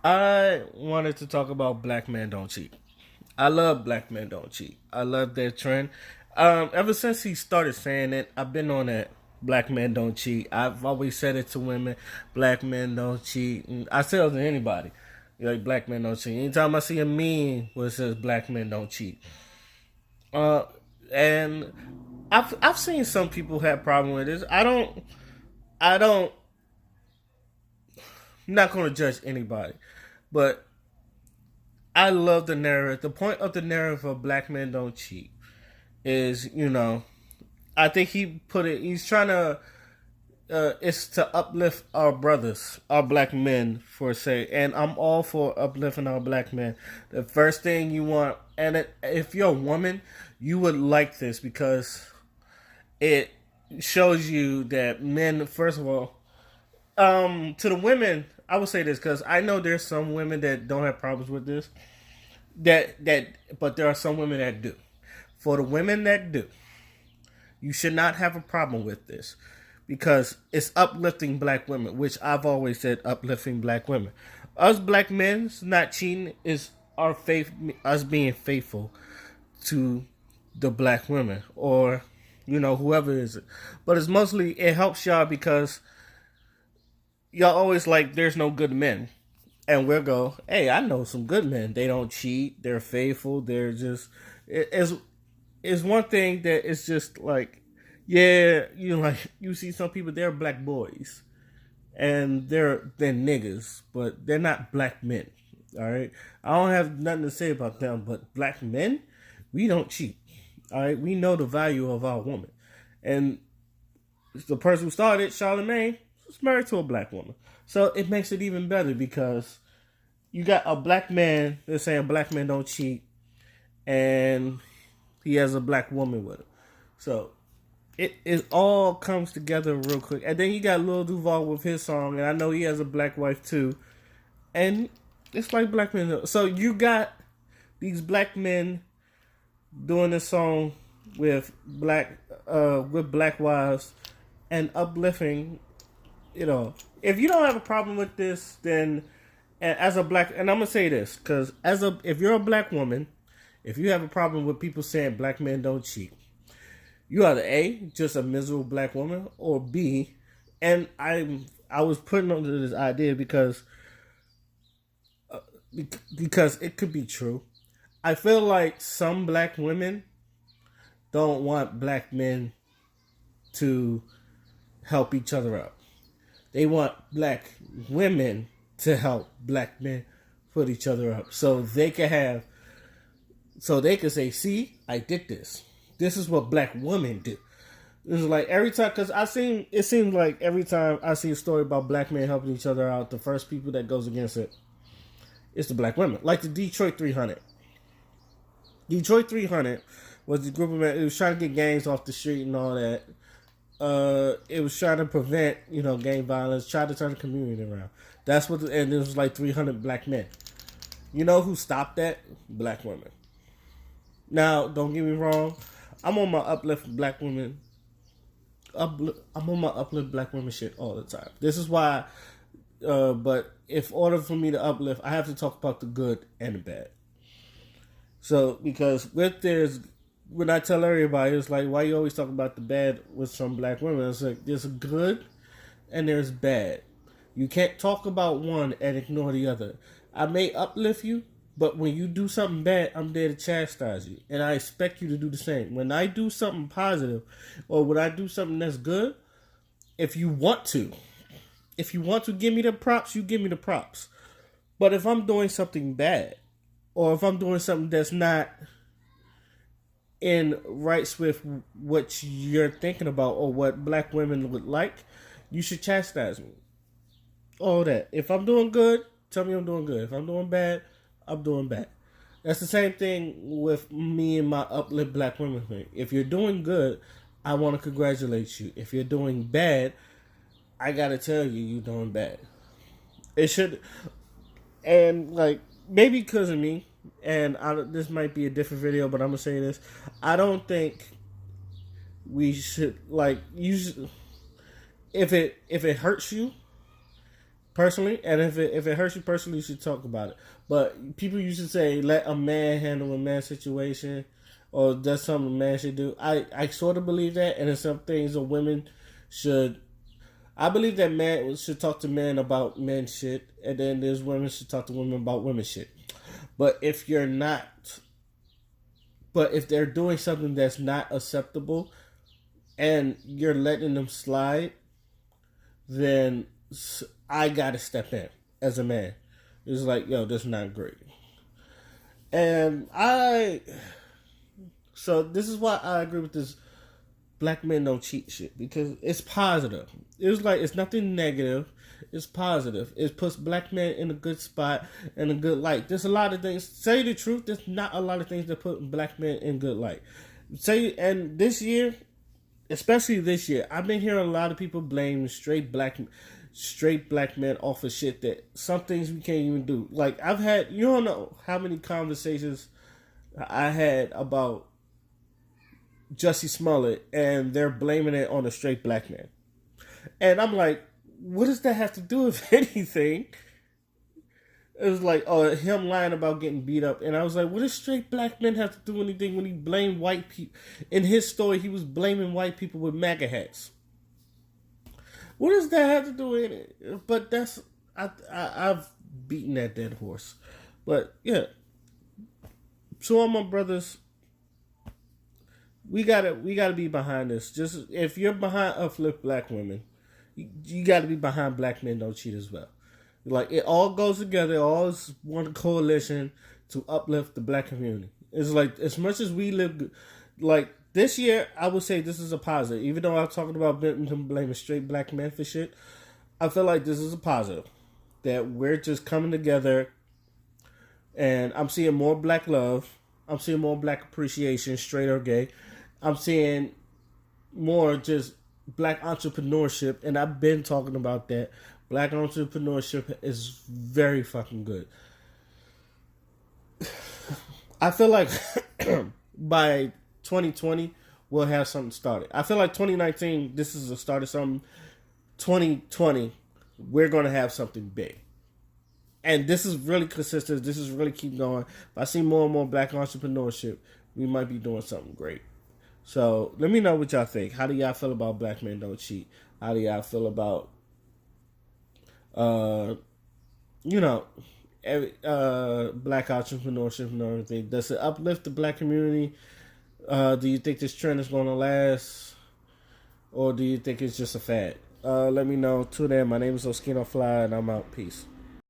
I wanted to talk about Black Men Don't Cheat. I love Black Men Don't Cheat. I love that trend. Ever since he started saying it, I've been on that. Black men don't cheat. I've always said it to women. Black men don't cheat. And I tell it to anybody. Like black men don't cheat. Anytime I see a meme where it says black men don't cheat, uh, and I've seen some people have problem with this. I don't. I'm not going to judge anybody, but I love the narrative. The point of the narrative of black men don't cheat is, I think he put it. He's trying to. It's to uplift our brothers, our black men, for say, and I'm all for uplifting our black men. The first thing you want, and if you're a woman, you would like this because it shows you that men, first of all, to the women, I would say this because I know there's some women that don't have problems with this. But there are some women that do. For the women that do, you should not have a problem with this because it's uplifting black women, which I've always said uplifting black women. Us black men not cheating is our faith, us being faithful to the black women or whoever is it. But it's mostly it helps y'all because y'all always like there's no good men. And we'll go, hey, I know some good men. They don't cheat. They're faithful. They're just it's one thing that it's just like, yeah, you see some people they're black boys and they're niggas, but they're not black men. All right, I don't have nothing to say about them, but black men, we don't cheat. All right, we know the value of our woman, and the person who started Charlemagne was married to a black woman, so it makes it even better because you got a black man that's saying black men don't cheat, and he has a black woman with him. So it all comes together real quick. And then you got Lil Duval with his song, and I know he has a black wife too. And it's like black men. So you got these black men doing this song with black wives and uplifting. If you don't have a problem with this, then as a black, and I'm gonna say this because if you're a black woman, if you have a problem with people saying black men don't cheat, you either A, just a miserable black woman, or B, and I was putting onto this idea because it could be true. I feel like some black women don't want black men to help each other out. They want black women to help black men put each other up so they can say, see, I did this. This is what black women do. It's like every time, because it seems like every time I see a story about black men helping each other out, the first people that goes against it is the black women. Like the Detroit 300. Detroit 300 was the group of men, it was trying to get gangs off the street and all that. It was trying to prevent, gang violence, try to turn the community around. That's what, and it was like 300 black men. You know who stopped that? Black women. Now, don't get me wrong. I'm on my uplift black women. I'm on my uplift black women shit all the time. This is why. But if order for me to uplift, I have to talk about the good and the bad. So because when I tell everybody, it's like, why you always talk about the bad with some black women? It's like there's good and there's bad. You can't talk about one and ignore the other. I may uplift you, but when you do something bad, I'm there to chastise you. And I expect you to do the same. When I do something positive or when I do something that's good, if you want to give me the props, you give me the props. But if I'm doing something bad or if I'm doing something that's not in rights with what you're thinking about or what black women would like, you should chastise me. All that. If I'm doing good, tell me I'm doing good. If I'm doing bad, I'm doing bad. That's the same thing with me and my uplift black women thing. If you're doing good, I want to congratulate you. If you're doing bad, I gotta tell you you're doing bad. It should, and like maybe because of me, and this might be a different video, but I'm gonna say this. I don't think we should if it hurts you, personally, and if it hurts you personally, you should talk about it. But people used to say, let a man handle a man situation, or that's something a man should do. I sort of believe that, and in some things, a women should. I believe that men should talk to men about men shit, and then there's women should talk to women about women shit. But if you're not, but if they're doing something that's not acceptable, and you're letting them slide, then I gotta step in as a man. It's like, yo, this is not great. And so this is why I agree with this black men don't cheat shit, because it's positive. It's like, it's nothing negative. It's positive. It puts black men in a good spot and a good light. There's a lot of things. Say the truth, there's not a lot of things that put black men in good light. And this year, especially this year, I've been hearing a lot of people blame straight black men off of shit that some things we can't even do. Like, I've had, you don't know how many conversations I had about Jussie Smollett, and they're blaming it on a straight black man. And I'm like, what does that have to do with anything? It was like, oh, him lying about getting beat up. And I was like, what does straight black men have to do anything when he blamed white people? In his story, he was blaming white people with MAGA hats. What does that have to do with it? But that's, I've beaten that dead horse. But, yeah. So all my brothers, we gotta be behind this. Just, if you're behind uplift black women, you gotta be behind black men don't cheat as well. Like, it all goes together, all is one coalition to uplift the black community. It's like, as much as we live, like, this year, I would say this is a positive. Even though I'm talking about blaming straight black men for shit, I feel like this is a positive. That we're just coming together, and I'm seeing more black love. I'm seeing more black appreciation, straight or gay. I'm seeing more just black entrepreneurship, and I've been talking about that. Black entrepreneurship is very fucking good. I feel like by 2020, we'll have something started. I feel like 2019, this is the start of something. 2020, we're going to have something big. And this is really consistent. This is really keep going. If I see more and more black entrepreneurship, we might be doing something great. So let me know what y'all think. How do y'all feel about black men don't cheat? How do y'all feel about, black entrepreneurship and everything? Does it uplift the black community? Do you think this trend is going to last? Or do you think it's just a fad? Let me know. Till then, my name is Oskino Fly, and I'm out. Peace.